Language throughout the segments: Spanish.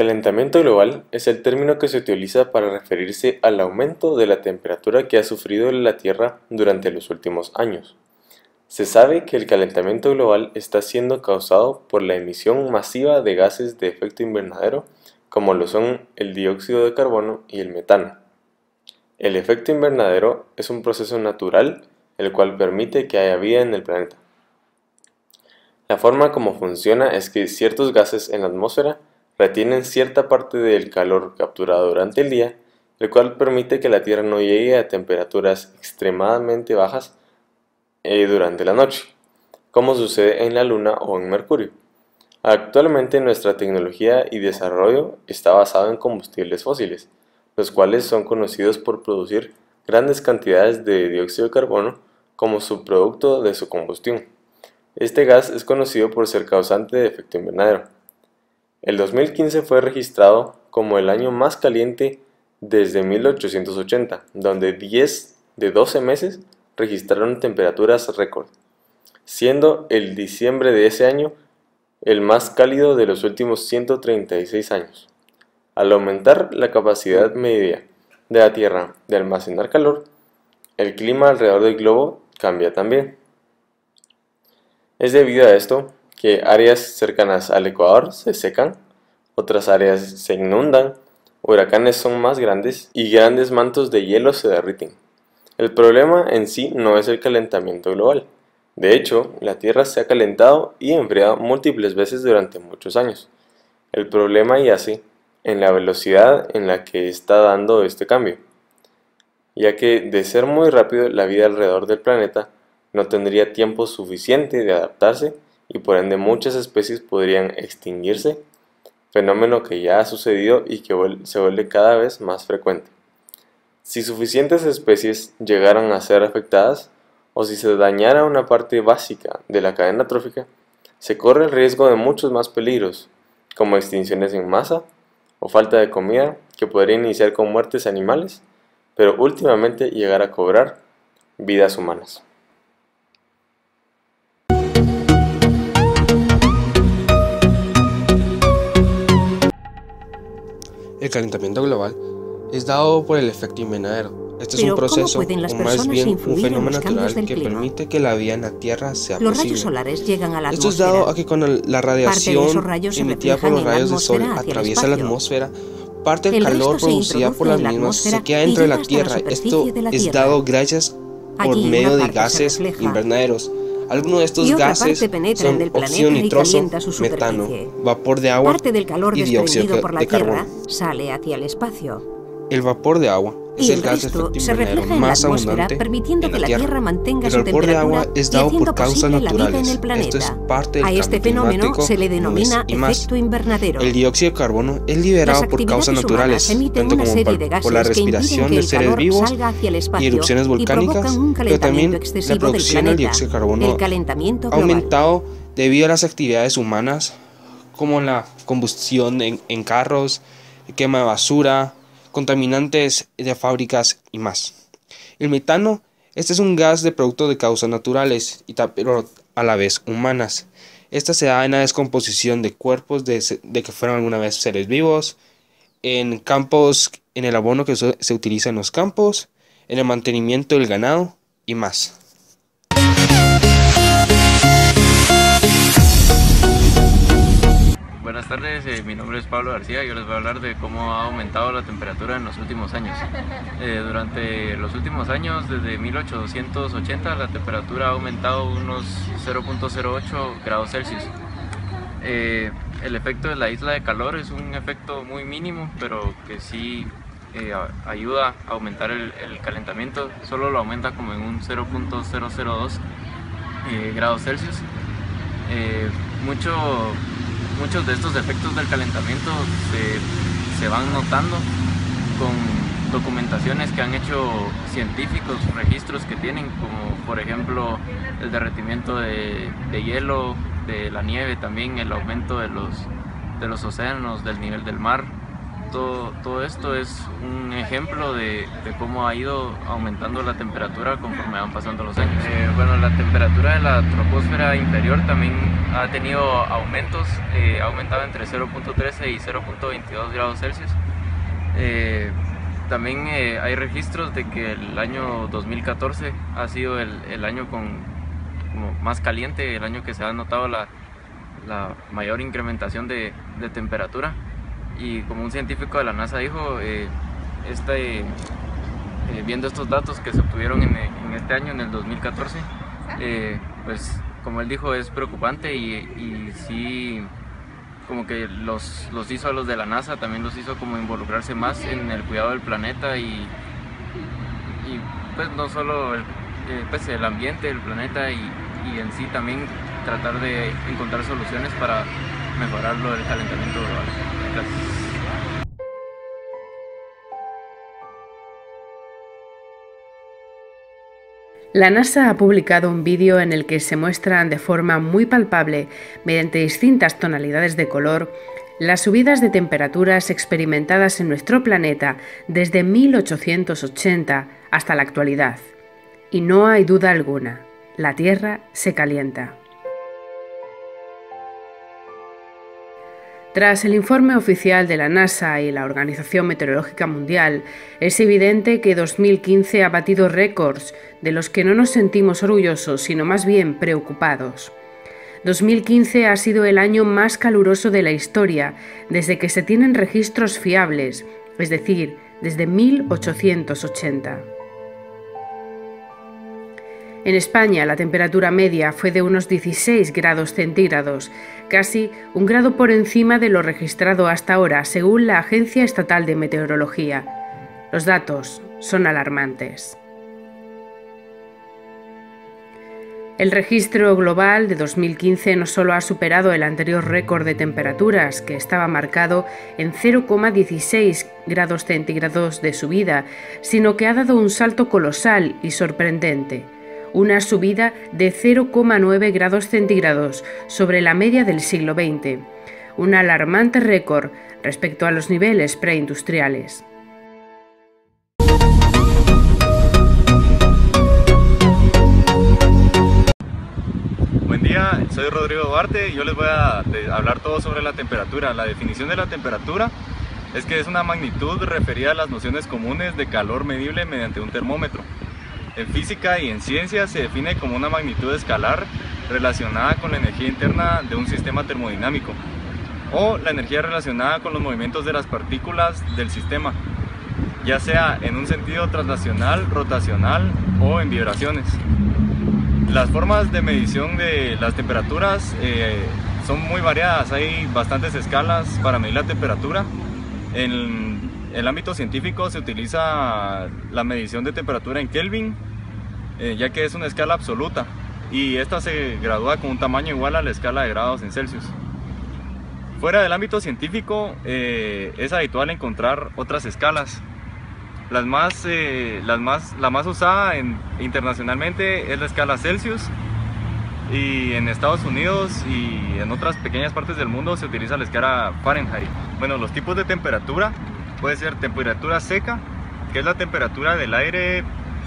calentamiento global es el término que se utiliza para referirse al aumento de la temperatura que ha sufrido la Tierra durante los últimos años. Se sabe que el calentamiento global está siendo causado por la emisión masiva de gases de efecto invernadero, como lo son el dióxido de carbono y el metano. El efecto invernadero es un proceso natural el cual permite que haya vida en el planeta. La forma como funciona es que ciertos gases en la atmósfera retienen cierta parte del calor capturado durante el día, el cual permite que la Tierra no llegue a temperaturas extremadamente bajas durante la noche, como sucede en la Luna o en Mercurio. Actualmente nuestra tecnología y desarrollo está basado en combustibles fósiles, los cuales son conocidos por producir grandes cantidades de dióxido de carbono como subproducto de su combustión. Este gas es conocido por ser causante de efecto invernadero. El 2015 fue registrado como el año más caliente desde 1880, donde 10 de 12 meses registraron temperaturas récord, siendo el diciembre de ese año el más cálido de los últimos 136 años. Al aumentar la capacidad media de la Tierra de almacenar calor, el clima alrededor del globo cambia también. Es debido a esto que áreas cercanas al Ecuador se secan, otras áreas se inundan, huracanes son más grandes y grandes mantos de hielo se derriten. El problema en sí no es el calentamiento global. De hecho, la Tierra se ha calentado y enfriado múltiples veces durante muchos años. El problema yace en la velocidad en la que está dando este cambio, ya que de ser muy rápido la vida alrededor del planeta no tendría tiempo suficiente de adaptarse y por ende muchas especies podrían extinguirse, fenómeno que ya ha sucedido y que se vuelve cada vez más frecuente. Si suficientes especies llegaran a ser afectadas o si se dañara una parte básica de la cadena trófica, se corre el riesgo de muchos más peligros, como extinciones en masa o falta de comida que podría iniciar con muertes animales, pero últimamente llegar a cobrar vidas humanas. El calentamiento global es dado por el efecto invernadero. Este es un proceso, o más bien un fenómeno natural que permite que la vida en la Tierra sea posible. Los rayos solares llegan a la Esto es dado a que cuando la radiación emitida por los rayos del Sol atraviesa la atmósfera, parte del calor producida por las mismas se queda dentro de la Tierra. Esto es dado gracias por medio de gases invernaderos. Algunos de estos gases son óxido nitroso, metano, vapor de agua y dióxido de carbono. Sale hacia el espacio. El vapor de agua es el gas de efecto invernadero más abundante en la Tierra. El vapor de agua es dado por causas naturales. Esto es parte del cambio climático, se le denomina y más. efecto invernadero. El dióxido de carbono es liberado por causas naturales, tanto como por la respiración de seres vivos y erupciones volcánicas, pero también la producción del dióxido de carbono ha aumentado debido a las actividades humanas, como la combustión en carros, quema de basura, contaminantes de fábricas y más. El metano, este es un gas de producto de causas naturales, pero a la vez humanas. Esta se da en la descomposición de cuerpos de que fueron alguna vez seres vivos, en campos, en el abono que se utiliza en los campos, en el mantenimiento del ganado y más. Buenas tardes, mi nombre es Pablo García y yo les voy a hablar de cómo ha aumentado la temperatura en los últimos años. Durante los últimos años, desde 1880, la temperatura ha aumentado unos 0.08 grados Celsius. El efecto de la isla de calor es un efecto muy mínimo, pero que sí ayuda a aumentar el calentamiento. Solo lo aumenta como en un 0.002 grados Celsius. Muchos de estos efectos del calentamiento se van notando con documentaciones que han hecho científicos, registros que tienen, como por ejemplo el derretimiento de hielo, de la nieve, también el aumento de los océanos, del nivel del mar, todo esto es un ejemplo de cómo ha ido aumentando la temperatura conforme van pasando los años. Bueno, la temperatura de la troposfera inferior también ha tenido aumentos, ha aumentado entre 0.13 y 0.22 grados Celsius. También hay registros de que el año 2014 ha sido el año como más caliente, el año que se ha notado la mayor incrementación de temperatura. Y como un científico de la NASA dijo, viendo estos datos que se obtuvieron en este año, en el 2014, pues como él dijo, es preocupante y sí, como que los hizo a los de la NASA, también los hizo como involucrarse más en el cuidado del planeta y pues no solo el ambiente del planeta y en sí también tratar de encontrar soluciones para mejorar lo del calentamiento global. Gracias. La NASA ha publicado un vídeo en el que se muestran de forma muy palpable, mediante distintas tonalidades de color, las subidas de temperaturas experimentadas en nuestro planeta desde 1880 hasta la actualidad. Y no hay duda alguna, la Tierra se calienta. Tras el informe oficial de la NASA y la Organización Meteorológica Mundial, es evidente que 2015 ha batido récords de los que no nos sentimos orgullosos, sino más bien preocupados. 2015 ha sido el año más caluroso de la historia desde que se tienen registros fiables, es decir, desde 1880. En España la temperatura media fue de unos 16 grados centígrados, casi un grado por encima de lo registrado hasta ahora, según la Agencia Estatal de Meteorología. Los datos son alarmantes. El registro global de 2015 no solo ha superado el anterior récord de temperaturas, que estaba marcado en 0,16 grados centígrados de subida, sino que ha dado un salto colosal y sorprendente. Una subida de 0,9 grados centígrados sobre la media del siglo XX, un alarmante récord respecto a los niveles preindustriales. Buen día, soy Rodrigo Duarte y yo les voy a hablar todo sobre la temperatura. La definición de la temperatura es que es una magnitud referida a las nociones comunes de calor medible mediante un termómetro. En física y en ciencia se define como una magnitud escalar relacionada con la energía interna de un sistema termodinámico o la energía relacionada con los movimientos de las partículas del sistema, ya sea en un sentido translacional, rotacional o en vibraciones. Las formas de medición de las temperaturas son muy variadas, hay bastantes escalas para medir la temperatura. En el ámbito científico se utiliza la medición de temperatura en Kelvin, ya que es una escala absoluta y esta se gradúa con un tamaño igual a la escala de grados en Celsius. Fuera del ámbito científico es habitual encontrar otras escalas. La más usada internacionalmente es la escala Celsius, y en Estados Unidos y en otras pequeñas partes del mundo se utiliza la escala Fahrenheit. Bueno, los tipos de temperatura puede ser temperatura seca, que es la temperatura del aire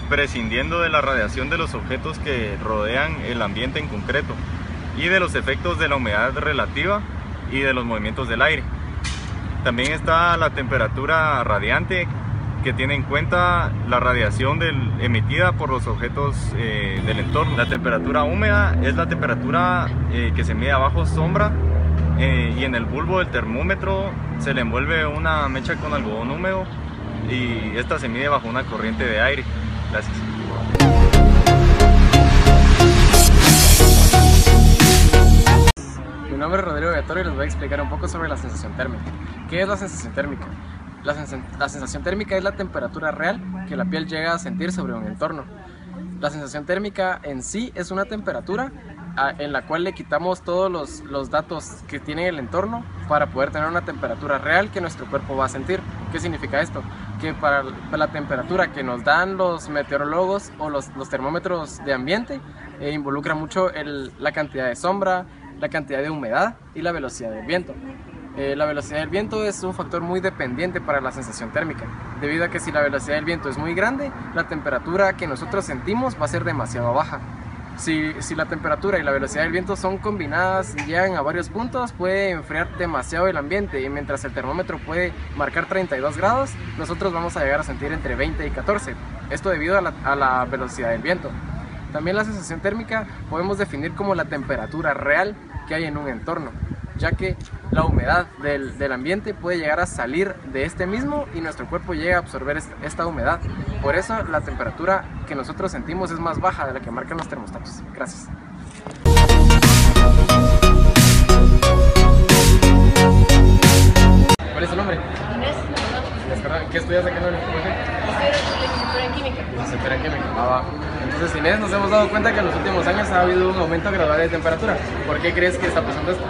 prescindiendo de la radiación de los objetos que rodean el ambiente en concreto y de los efectos de la humedad relativa y de los movimientos del aire. También está la temperatura radiante, que tiene en cuenta la radiación emitida por los objetos del entorno. La temperatura húmeda es la temperatura que se mide bajo sombra y en el bulbo del termómetro se le envuelve una mecha con algodón húmedo y esta se mide bajo una corriente de aire. Gracias. Mi nombre es Rodrigo Viatorio y les voy a explicar un poco sobre la sensación térmica. ¿Qué es la sensación térmica? La sensación térmica es la temperatura real que la piel llega a sentir sobre un entorno. La sensación térmica en sí es una temperatura en la cual le quitamos todos los datos que tiene el entorno para poder tener una temperatura real que nuestro cuerpo va a sentir. ¿Qué significa esto? Que para la temperatura que nos dan los meteorólogos o los termómetros de ambiente involucra mucho la cantidad de sombra, la cantidad de humedad y la velocidad del viento. La velocidad del viento es un factor muy dependiente para la sensación térmica, debido a que si la velocidad del viento es muy grande, la temperatura que nosotros sentimos va a ser demasiado baja. Si la temperatura y la velocidad del viento son combinadas y llegan a varios puntos, puede enfriar demasiado el ambiente, y mientras el termómetro puede marcar 32 grados, nosotros vamos a llegar a sentir entre 20 y 14. Esto debido a la velocidad del viento. También la sensación térmica podemos definir como la temperatura real que hay en un entorno, ya que la humedad del ambiente puede llegar a salir de este mismo y nuestro cuerpo llega a absorber esta humedad. Por eso la temperatura que nosotros sentimos es más baja de la que marcan los termostatos. Gracias. ¿Cuál es tu nombre? Inés. ¿Qué estudias acá en la universidad? Licenciatura en química. Licenciatura en química. Entonces, Inés, nos hemos dado cuenta que en los últimos años ha habido un aumento gradual de temperatura. ¿Por qué crees que está pasando esto?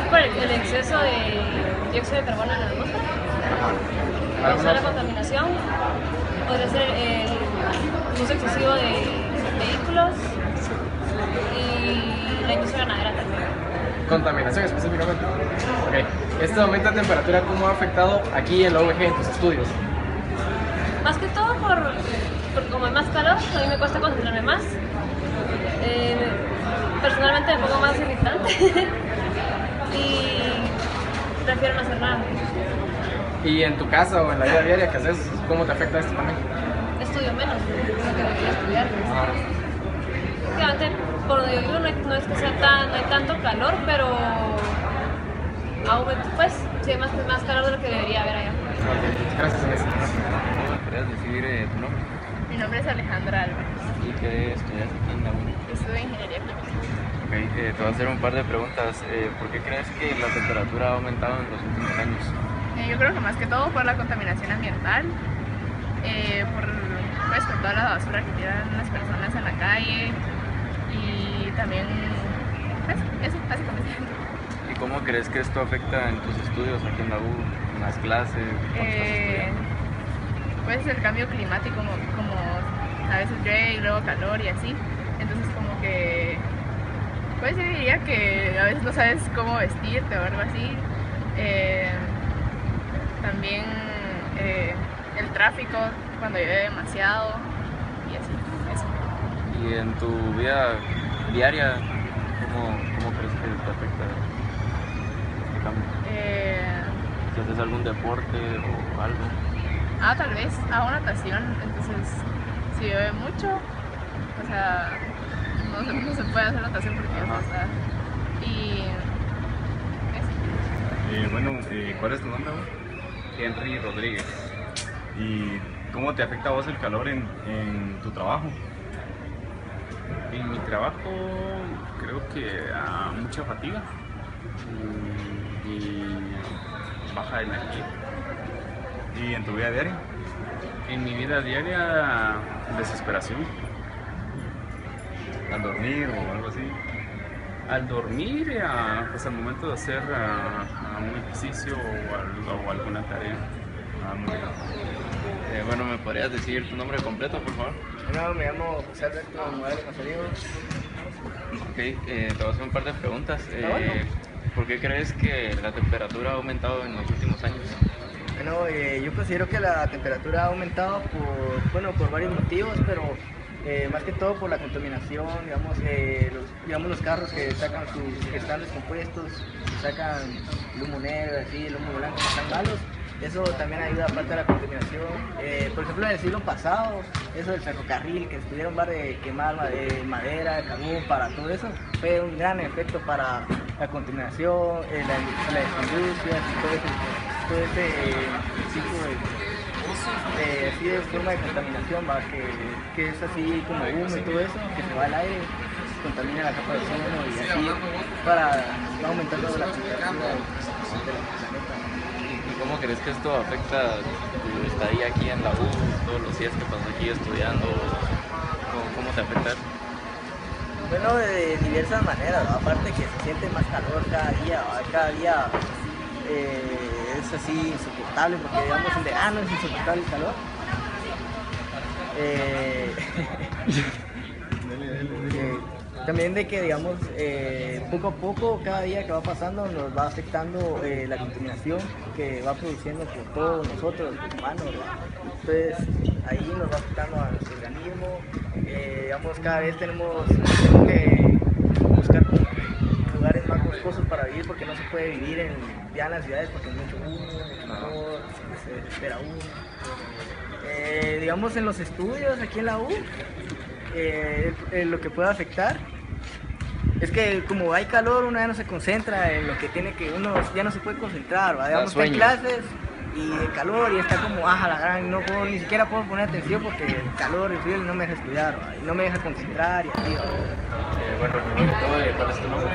Por el exceso de dióxido de carbono en la atmósfera. Puede ser la contaminación, podría ser el uso excesivo de vehículos y la industria ganadera también. Contaminación específicamente. Okay. Este aumento de temperatura, ¿cómo ha afectado aquí en la UVG en tus estudios? Más que todo porque como hay más calor, a mí me cuesta concentrarme más. Personalmente me pongo más irritante y prefiero no hacer nada. ¿Y en tu casa o en la vida diaria qué haces? ¿Cómo te afecta esto también? Estudio menos de lo que debería estudiar. Obviamente, por donde yo vivo no es que no hay tanto calor, pero aún pues sí hay más calor de lo que debería haber allá. Gracias, Inés. ¿Podrías decir tu nombre? Mi nombre es Alejandra Álvarez. ¿Y qué estudias aquí en la uni? Estudio ingeniería química. Okay, te voy a hacer un par de preguntas. ¿Por qué crees que la temperatura ha aumentado en los últimos años? Yo creo que más que todo por la contaminación ambiental, por toda la basura que tiran las personas en la calle y también eso, básicamente. ¿Y cómo crees que esto afecta en tus estudios aquí en la U, en las clases? Pues el cambio climático, como a veces llueve y luego calor y así, entonces como que pues yo diría que a veces no sabes cómo vestirte o algo así. También el tráfico cuando llueve demasiado y así, eso. ¿Y en tu vida diaria cómo crees que te afecta este cambio? ¿Si haces algún deporte o algo? Tal vez hago natación, entonces si llueve mucho, o sea, no se puede hacer natación porque y eso. Bueno, ¿cuál es tu nombre? Henry Rodríguez. ¿Y cómo te afecta a vos el calor en tu trabajo? En mi trabajo creo que mucha fatiga y baja energía. ¿Y en tu vida diaria? En mi vida diaria, desesperación. ¿Al dormir o algo así? Al dormir, pues al momento de hacer un ejercicio o alguna tarea. Muy bien. Bueno, ¿me podrías decir tu nombre completo, por favor? Bueno, me llamo José Alberto Morales Mazariego. Ok, te voy a hacer un par de preguntas. ¿Por qué crees que la temperatura ha aumentado en los últimos años? Bueno, yo considero que la temperatura ha aumentado por varios motivos, pero más que todo por la contaminación, digamos los carros que sacan que están descompuestos, sacan el humo negro, así, el humo blanco, que están malos. Eso también ayuda aparte de la contaminación. Por ejemplo, en el siglo pasado, eso del ferrocarril, que estuvieron de quemar madera, carbón, para todo eso, fue un gran efecto para la contaminación, las industrias y todo ese tipo de forma de contaminación, que es así como humo y todo eso, que se va al aire, contamina la capa de ozono y así va aumentando la temperatura del planeta. ¿Cómo crees que esto afecta tu estadía aquí en la U, todos los días que pasas aquí estudiando? ¿Cómo te afecta? Bueno, de diversas maneras, ¿no? Aparte que se siente más calor cada día es así insoportable, porque digamos en verano es insoportable el calor. también de que, digamos, poco a poco, cada día que va pasando, nos va afectando la contaminación que va produciendo por todos nosotros, los humanos, ¿verdad? Entonces, ahí nos va afectando a nuestro organismo. Digamos, cada vez tenemos que buscar lugares más boscosos para vivir, porque no se puede vivir ya en las ciudades porque hay mucho humo, mucho calor, se desespera uno. Digamos, en los estudios aquí en la U, lo que puede afectar es que como hay calor, uno ya no se concentra en lo que tiene que, uno ya no se puede concentrar, ¿va? Digamos, está en clases y el calor y está como, la gran, ni siquiera puedo poner atención porque el calor, el frío no me deja estudiar, ¿va? Y no me deja concentrar y así, ¿va? Bueno, primero que todo, ¿cuál es tu nombre?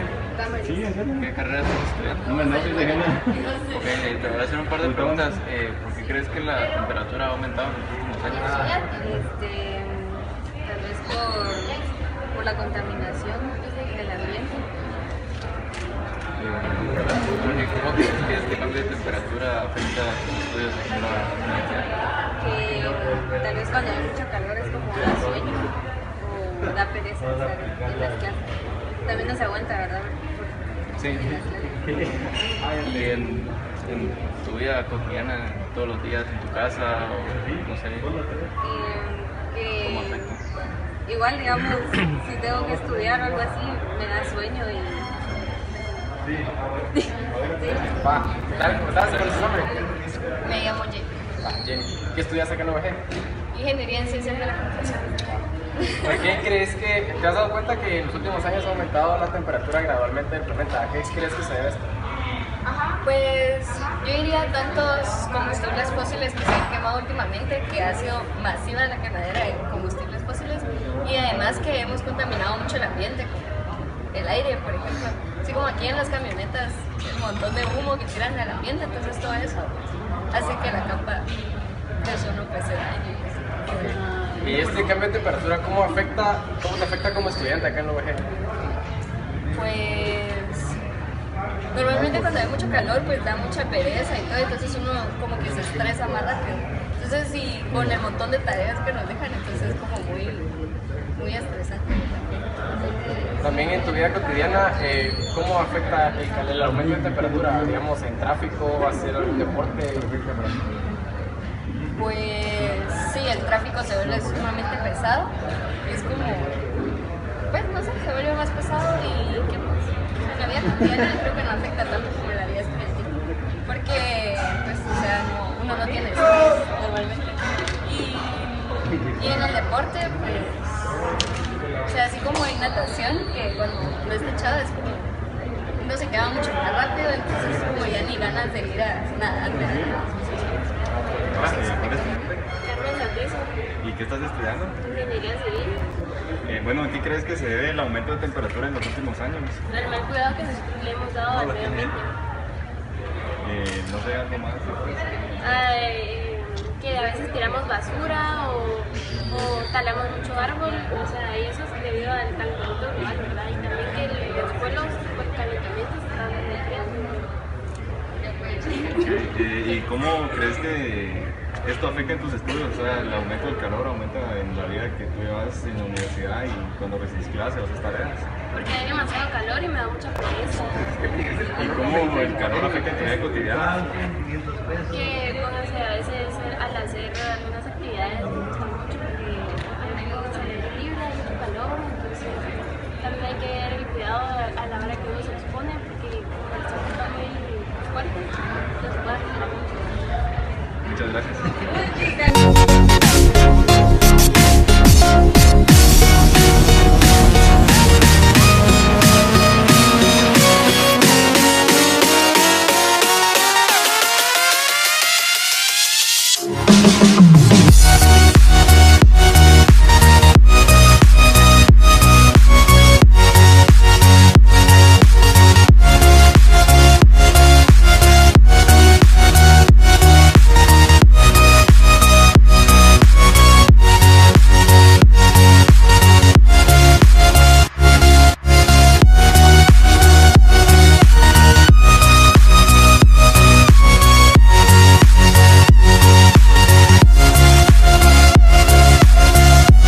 Sí, ¿en serio? ¿Qué carrera estás estudiando? No, soy de género. Ok, te voy a hacer un par de preguntas. ¿Por qué crees que la temperatura ha aumentado en los últimos años? Tal vez por la contaminación del ambiente. ¿Cómo crees que este cambio de temperatura afecta a tus estudios aquí en la universidad? Que tal vez cuando hay mucho calor es como da sueño o da pereza estar en las clases. También no se aguanta, ¿verdad? Sí. ¿Y en tu vida cotidiana, todos los días en tu casa, o no sé? ¿Cómo afecta? Igual, digamos, si tengo que estudiar o algo así, me da sueño y... Sí. Va, ¿cuál es tu nombre? Me llamo Jenny. Jenny. ¿Qué estudias acá en la UG? Ingeniería en Ciencias de la Computación. ¿Por qué crees que te has dado cuenta que en los últimos años ha aumentado la temperatura gradualmente del planeta? ¿A qué crees que se debe esto? Pues yo diría tantos combustibles fósiles que se han quemado últimamente, que ha sido masiva la quemadera de combustibles fósiles, y además que hemos contaminado mucho el ambiente, como el aire, por ejemplo. Así como aquí en las camionetas, un montón de humo que tiran al ambiente, entonces todo eso hace que la capa de ozono pues se dañe. ¿Y este cambio de temperatura cómo te afecta como estudiante acá en la UG? Pues normalmente cuando hay mucho calor pues da mucha pereza y todo, entonces uno como que se estresa más rápido. Entonces y con el montón de tareas que nos dejan, entonces es como muy estresante. También en tu vida cotidiana, ¿cómo afecta el aumento de temperatura? Digamos, en tráfico, hacer algún deporte. Pues sí, el tráfico se vuelve sumamente pesado. Es como, pues no sé, se vuelve más pesado y ¿qué más? En la vida cotidiana creo que no afecta tanto como en la vida estudiantil. Porque, pues, o sea, uno no tiene estrés normalmente. Y en el deporte, pues, o sea, así como en natación, que cuando no está echado es como, uno se queda mucho más rápido, entonces como ya ni ganas de ir a nadar. ¿Y qué estás estudiando? Ingeniería civil. Bueno, ¿a qué crees que se debe el aumento de temperatura en los últimos años? El mal cuidado que nosotros le hemos dado al medio ambiente. No sé, algo más. Que a veces tiramos basura o talamos mucho árbol, o sea, y eso es debido al calentamiento global, ¿verdad? Y también que los pueblos por calentamiento se están enfriando. ¿Y cómo crees que esto afecta en tus estudios? O sea, el aumento del calor aumenta en la vida que tú llevas en la universidad y cuando recibes clases o haces tareas. Porque hay demasiado calor y me da mucha pereza. ¿Y cómo el calor afecta en tu vida cotidiana? Que, bueno, o sea, a veces al hacer algunas actividades